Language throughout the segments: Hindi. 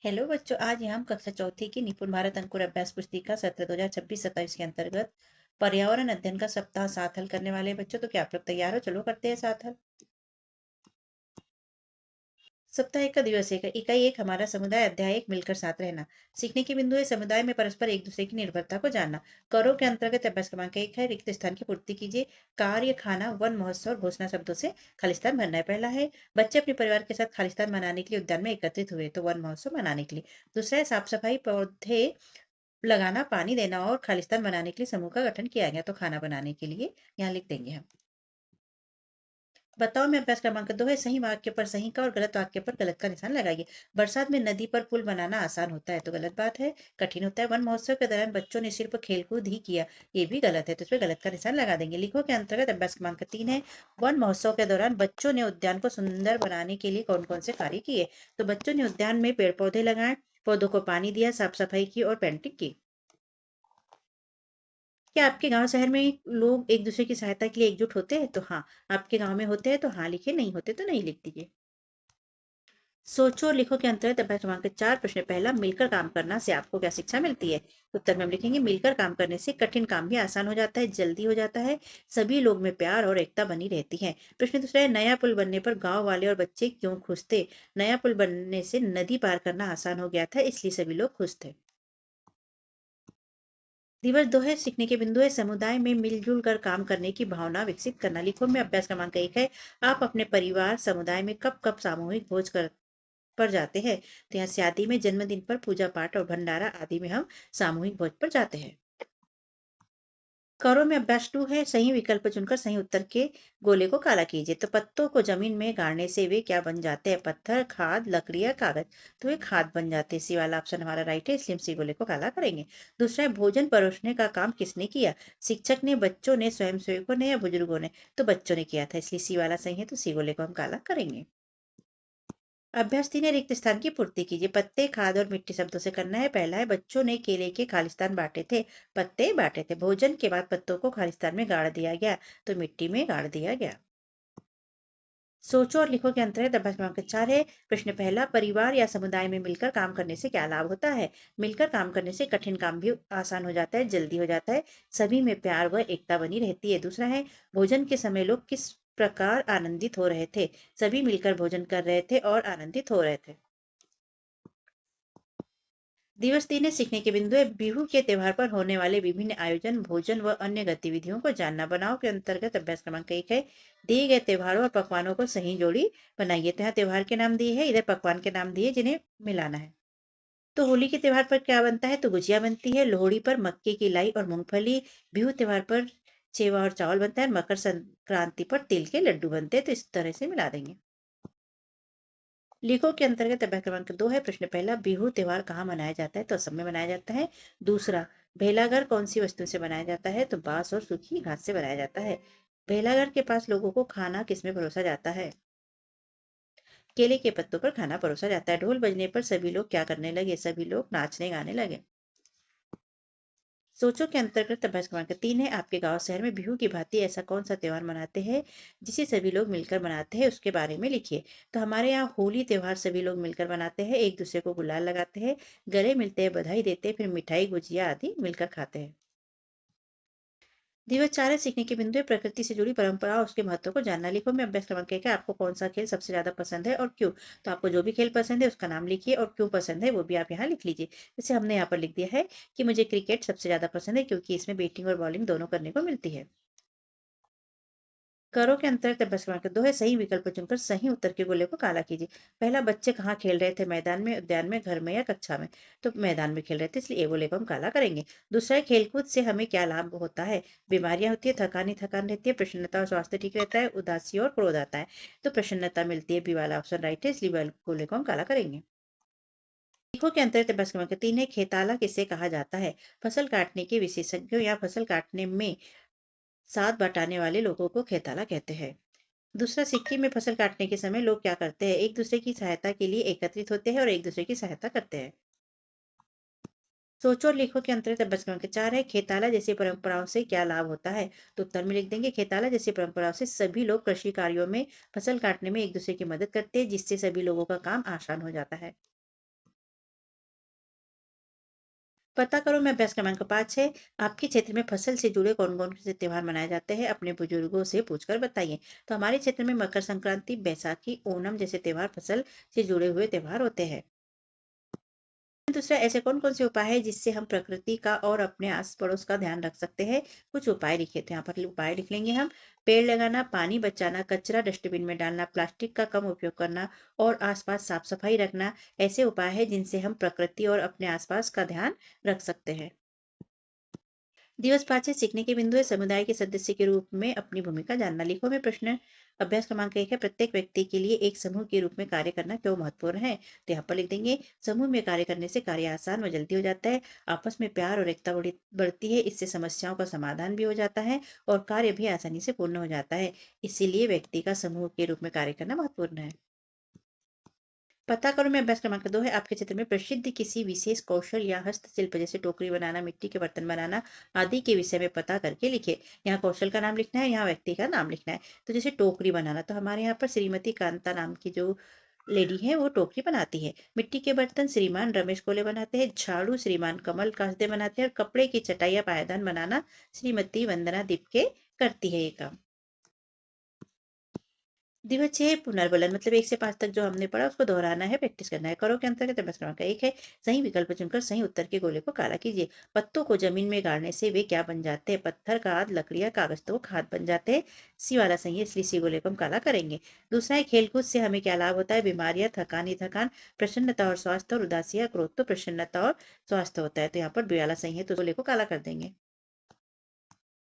हेलो बच्चों, आज यहाँ हम कक्षा चौथी की निपुण भारत अंकुर अभ्यास पुस्तिका सत्र 2026-27 के अंतर्गत पर्यावरण अध्ययन का सप्ताह 7 हल करने वाले हैं बच्चों। तो क्या आप लोग तैयार हो? चलो करते हैं 7 हल। सप्ताह 1 का दिवस है। इकाई 1 हमारा समुदाय, अध्याय 1 मिलकर साथ रहना। सीखने के बिंदु है समुदाय में परस्पर एक दूसरे की निर्भरता को जानना। करो के अंतर्गत अभ्यास क्रमांक 1 है रिक्त स्थान की पूर्ति कीजिए। कार्य, खाना, वन महोत्सव और घोषणा शब्दों से खालिस्तान भरना है। पहला है बच्चे अपने परिवार के साथ खालिस्तान मनाने के लिए उद्यान में एकत्रित हुए, तो वन महोत्सव मनाने के लिए। दूसरा है साफ सफाई, पौधे लगाना, पानी देना और खालिस्तान बनाने के लिए समूह का गठन किया गया, तो खाना बनाने के लिए यहाँ लिख देंगे हम। बताओ में अभ्यास क्रमांक 2 है सही वाक्य पर सही का और गलत वाक्य पर गलत का निशान लगाइए। बरसात में नदी पर पुल बनाना आसान होता है, तो गलत बात है। कठिन होता है। वन महोत्सव के दौरान बच्चों ने सिर्फ खेलकूद ही किया, ये भी गलत है, तो इसमें गलत का निशान लगा देंगे। लिखो के अंतर्गत अभ्यास क्रमांक 3 है वन महोत्सव के दौरान बच्चों ने उद्यान को सुंदर बनाने के लिए कौन कौन से कार्य किए। तो बच्चों ने उद्यान में पेड़ पौधे लगाए, पौधों को पानी दिया, साफ सफाई की और पेंटिंग की। क्या आपके गांव शहर में लोग एक दूसरे की सहायता के लिए एकजुट होते हैं? तो हाँ। आपके गांव में होते हैं तो हाँ लिखिए, नहीं होते तो नहीं लिख दीजिए। सोचो और लिखो के अंतर्गत अभ्यास क्रमांक 4 प्रश्न पहला मिलकर काम करना से आपको क्या शिक्षा मिलती है। उत्तर में हम लिखेंगे मिलकर काम करने से कठिन काम भी आसान हो जाता है, जल्दी हो जाता है, सभी लोग में प्यार और एकता बनी रहती है। प्रश्न दूसरा है नया पुल बनने पर गांव वाले और बच्चे क्यों खुश थे। नया पुल बनने से नदी पार करना आसान हो गया था, इसलिए सभी लोग खुश थे। दिवस 2 है सीखने के बिंदु है समुदाय में मिलजुल कर काम करने की भावना विकसित करना। लिखो में अभ्यास क्रमांक 1 है आप अपने परिवार समुदाय में कब कब सामूहिक भोज कर पर जाते हैं। तो यहाँ शादी में, जन्मदिन पर, पूजा पाठ और भंडारा आदि में हम सामूहिक भोज पर जाते हैं। करो में अभ्यास 2 है सही विकल्प चुनकर सही उत्तर के गोले को काला कीजिए। तो पत्तों को जमीन में गाड़ने से वे क्या बन जाते हैं। पत्थर, खाद, लकड़ी या कागज। तो वे खाद बन जाते हैं। सी वाला ऑप्शन हमारा राइट है, इसलिए हम सी गोले को काला करेंगे। दूसरा है भोजन परोसने का काम किसने किया। शिक्षक ने, बच्चों ने, स्वयंसेवकों ने या बुजुर्गों ने। तो बच्चों ने किया था, इसलिए सी वाला सही है, तो सी गोले को हम काला करेंगे। अभ्यास 3 है रिक्त स्थान की पूर्ति कीजिए। पत्ते, खाद और मिट्टी शब्दों से करना है। पहला है बच्चों ने केले के खालिस्तान बांटे थे, पत्ते बांटे थे। भोजन के बाद पत्तों को खालिस्तान में गाड़ दिया गया, तो मिट्टी में गाड़ दिया गया। सोचो और लिखो के अंतर्गत अभ्यास क्रमांक 4 है प्रश्न पहला परिवार या समुदाय में मिलकर काम करने से क्या लाभ होता है। मिलकर काम करने से कठिन काम भी आसान हो जाता है, जल्दी हो जाता है, सभी में प्यार व एकता बनी रहती है। दूसरा है भोजन के समय लोग किस प्रकार आनंदित हो रहे थे। सभी मिलकर भोजन कर रहे थे और आनंदित हो रहे थे। दिवस 3 है सीखने के बिंदु है बिहू के त्योहार पर होने वाले विभिन्न आयोजन, भोजन व अन्य गतिविधियों को जानना। बनाओ के अंतर्गत अभ्यास क्रमांक 1 है दिए गए त्योहारों और पकवानों को सही जोड़ी बनाइए। तो यहाँ त्योहार के नाम दिए हैं, इधर पकवान के नाम दिए जिन्हें मिलाना है। तो होली के त्योहार पर क्या बनता है। तो गुजिया बनती है। लोहड़ी पर मक्के की लाई और मूंगफली। बिहू त्योहार पर सेवा और चावल बनता है। मकर संक्रांति पर तिल के लड्डू बनते हैं। तो इस तरह से मिला देंगे। लिखो के अंतर्गत अभ्यास क्रमांक 2 है प्रश्न पहला बिहू त्योहार कहाँ मनाया जाता है। तो असम में मनाया जाता है। दूसरा भेलाघर कौन सी वस्तु से बनाया जाता है। तो बांस और सूखी घास से बनाया जाता है। भेलाघर के पास लोगों को खाना किसमें परोसा जाता है। केले के पत्तों पर खाना परोसा जाता है। ढोल बजने पर सभी लोग क्या करने लगे। सभी लोग नाचने गाने लगे। सोचो के अंतर्गत अभ्यास क्रमांक 3 है आपके गांव शहर में बिहू की भांति ऐसा कौन सा त्योहार मनाते हैं जिसे सभी लोग मिलकर मनाते हैं, उसके बारे में लिखिए। तो हमारे यहाँ होली त्योहार सभी लोग मिलकर मनाते हैं, एक दूसरे को गुलाल लगाते हैं, गले मिलते हैं, बधाई देते हैं, फिर मिठाई, गुजिया आदि मिलकर खाते हैं। दिवस 4 है सीखने के बिंदु है प्रकृति से जुड़ी परंपरा और उसके महत्व को जानना। लिखो में अभ्यास क्रमांक 1 है आपको कौन सा खेल सबसे ज्यादा पसंद है और क्यों। तो आपको जो भी खेल पसंद है उसका नाम लिखिए और क्यों पसंद है वो भी आप यहाँ लिख लीजिए। जैसे हमने यहाँ पर लिख दिया है कि मुझे क्रिकेट सबसे ज्यादा पसंद है क्योंकि इसमें बैटिंग और बॉलिंग दोनों करने को मिलती है। करो के अंतर्गत अभ्यास क्रमांक 2 है सही विकल्प चुनकर सही उत्तर के गोले को काला कीजिए। पहला बच्चे कहाँ खेल रहे थे। मैदान में, उद्यान में, घर में या कक्षा में। तो मैदान में खेल रहे थे, इसलिए ए गोले को हम काला करेंगे। दूसरा है खेलकूद से हमें क्या लाभ होता है। बीमारियां होती है, थकान ही थकान रहती है, प्रसन्नता और स्वास्थ्य ठीक रहता है, उदासी और क्रोध आता है। तो प्रसन्नता मिलती है, बी वाला ऑप्शन राइट है, इसलिए बी गोले को हम काला करेंगे। सीखो के अंतर्गत अभ्यास क्रमांक 3 है खेताला किसे कहा जाता है। फसल काटने के विशेषज्ञों या फसल काटने में साथ बटाने वाले लोगों को खेताला कहते हैं। दूसरा सिक्किम में फसल काटने के समय लोग क्या करते हैं। एक दूसरे की सहायता के लिए एकत्रित होते हैं और एक दूसरे की सहायता करते हैं। सोचो और लिखो के अंतर्गत अभ्यास क्रमांक 4 है खेताला जैसी परंपराओं से क्या लाभ होता है। तो उत्तर में लिख देंगे खेताला जैसी परंपराओं से सभी लोग कृषि कार्यों में फसल काटने में एक दूसरे की मदद करते हैं, जिससे सभी लोगों का काम आसान हो जाता है। पता करो मैं अभ्यास क्रमांक 5 है। आपके क्षेत्र में फसल से जुड़े कौन-कौन से त्योहार मनाए जाते हैं? अपने बुजुर्गों से पूछकर बताइए। तो हमारे क्षेत्र में मकर संक्रांति, बैसाखी, ओणम जैसे त्योहार फसल से जुड़े हुए त्योहार होते हैं। दूसरा ऐसे कौन-कौन से उपाय हैं जिससे हम प्रकृति का और अपने आस-पड़ोस का ध्यान रख सकते हैं? कुछ उपाय लिखे थे यहाँ पर उपाय लिख लेंगे हम। पेड़ लगाना, पानी बचाना, कचरा डस्टबिन में डालना, प्लास्टिक का कम उपयोग करना और आस-पास साफ-सफाई रखना ऐसे उपाय हैं जिनसे हम प्रकृति और अपने आस-पास का ध्यान रख सकते हैं। दिवस 5 से सीखने के बिंदु है समुदाय के सदस्य के रूप में अपनी भूमिका जानना। लिखो में प्रश्न अभ्यास क्रमांक 1 है प्रत्येक व्यक्ति के लिए एक समूह के रूप में कार्य करना क्यों महत्वपूर्ण है? तो यहाँ पर लिख देंगे समूह में कार्य करने से कार्य आसान व जल्दी हो जाता है। आपस में प्यार और एकता बढ़ती है। इससे समस्याओं का समाधान भी हो जाता है और कार्य भी आसानी से पूर्ण हो जाता है। इसीलिए व्यक्ति का समूह के रूप में कार्य करना महत्वपूर्ण है। पता करो मैं अभ्यास क्रमांक 2 है आपके क्षेत्र में प्रसिद्ध किसी विशेष कौशल या हस्तशिल्प जैसे टोकरी बनाना, मिट्टी के बर्तन बनाना आदि के विषय में पता करके लिखे। यहाँ कौशल का नाम लिखना है, यहाँ व्यक्ति का नाम लिखना है। तो जैसे टोकरी बनाना तो हमारे यहाँ पर श्रीमती कांता नाम की जो लेडी है वो टोकरी बनाती है। मिट्टी के बर्तन श्रीमान रमेश कोले बनाते हैं। झाड़ू श्रीमान कमल कासदे बनाते हैं और कपड़े की चटाई या पायदान बनाना श्रीमती वंदना दीपके करती है ये काम। दिवस 6 पुनर्बलन मतलब 1 से 5 तक जो हमने पढ़ा उसको दोहराना है, प्रैक्टिस करना है। करो के अंतर्गत अभ्यास क्रमांक 1 है सही विकल्प चुनकर सही उत्तर के गोले को काला कीजिए। पत्तों को जमीन में गाड़ने से वे क्या बन जाते हैं? पत्थर, खाद, लकड़ियाँ, कागज तो वो खाद बन जाते हैं। सी वाला सही है इसलिए सी गोले को हम काला करेंगे। दूसरा है खेलकूद से हमें क्या लाभ होता है? बीमारियां, थकान ही थकान, प्रसन्नता और स्वास्थ्य और उदासी या क्रोध तो प्रसन्नता और स्वास्थ्य होता है। तो यहाँ पर बी वाला सही है तो गोले को काला कर देंगे।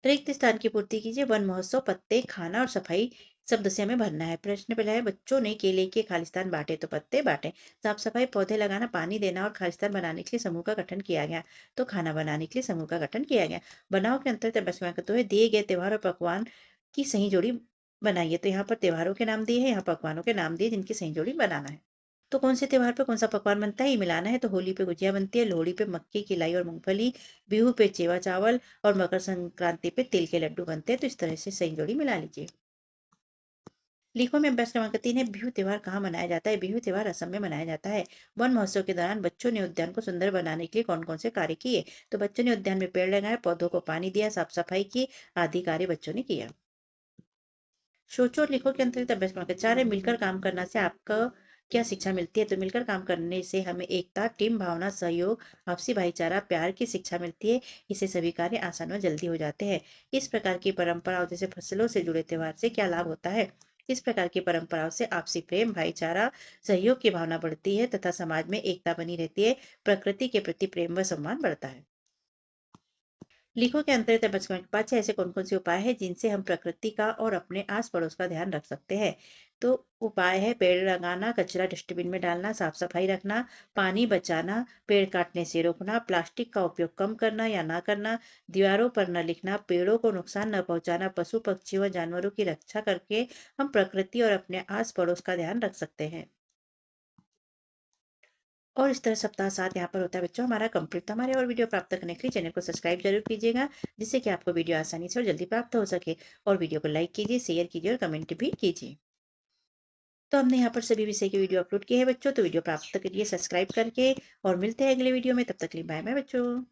रिक्त स्थान की पूर्ति कीजिए। वन महोत्सव पत्ते, खाना और सफाई शब्द से हमें भरना है। प्रश्न पहला है बच्चों ने केले के खालिस्तान बांटे तो पत्ते बांटे। साफ सफाई पौधे लगाना, पानी देना और खालिस्तान बनाने के लिए समूह का गठन किया गया। तो खाना बनाने के लिए समूह का गठन किया गया। बनाओ के अंतर्गत अभ्यास क्रमांक 2 है दिए गए त्योहार और पकवान की सही जोड़ी बनाइए। तो यहाँ पर त्योहारों के नाम दिए हैं, यहाँ पकवानों के नाम दिए जिनकी सही जोड़ी बनाना है। तो कौन से त्योहार पे कौन सा पकवान बनता है ये मिलाना है। तो होली पे गुजिया बनती है, लोहड़ी पे मक्की की लाई और मूंगफली, बिहू पे चेवा चावल और मकर संक्रांति पे तिल के लड्डू बनते हैं। तो इस तरह से सही जोड़ी मिला लीजिए। लिखो में अभ्यास क्रमांक 3 है बिहू त्योहार कहाँ मनाया जाता है? बिहू त्योहार असम में मनाया जाता है। वन महोत्सव के दौरान बच्चों ने उद्यान को सुंदर बनाने के लिए कौन कौन से कार्य किए? तो बच्चों ने उद्यान में पेड़ लगाए, पौधों को पानी दिया, साफ सफाई की आदि कार्य बच्चों ने किया। सोचो और लिखो के अंतर्गत अभ्यास क्रमांक 4 है मिलकर काम करना से आपको क्या शिक्षा मिलती है? तो मिलकर काम करने से हमें एकता, टीम भावना, सहयोग, आपसी भाईचारा, प्यार की शिक्षा मिलती है। इससे सभी कार्य आसान व जल्दी हो जाते हैं। इस प्रकार की परंपराओं जैसे फसलों से जुड़े त्योहार से क्या लाभ होता है? इस प्रकार की परंपराओं से आपसी प्रेम, भाईचारा, सहयोग की भावना बढ़ती है तथा समाज में एकता बनी रहती है। प्रकृति के प्रति प्रेम व सम्मान बढ़ता है। लिखो के अंतर्गत बचपन के 5 ऐसे कौन-कौन से उपाय हैं जिनसे हम प्रकृति का और अपने आस-पड़ोस का ध्यान रख सकते हैं? तो उपाय है पेड़ लगाना, कचरा डस्टबिन में डालना, साफ-सफाई रखना, पानी बचाना, पेड़ काटने से रोकना, प्लास्टिक का उपयोग कम करना या ना करना, दीवारों पर न लिखना, पेड़ों को नुकसान न पहुंचाना, पशु पक्षियों व जानवरों की रक्षा करके हम प्रकृति और अपने आस-पड़ोस का ध्यान रख सकते हैं। और इस तरह सप्ताह 7 यहाँ पर होता है बच्चों हमारा कंप्लीट। तो हमारे और वीडियो प्राप्त करने के लिए चैनल को सब्सक्राइब जरूर कीजिएगा जिससे कि आपको वीडियो आसानी से और जल्दी प्राप्त हो सके। और वीडियो को लाइक कीजिए, शेयर कीजिए और कमेंट भी कीजिए। तो हमने यहाँ पर सभी विषय के वीडियो अपलोड किए हैं बच्चों, तो वीडियो प्राप्त करिए सब्सक्राइब करके। और मिलते हैं अगले वीडियो में, तब तक के लिए बाय बाय बच्चों।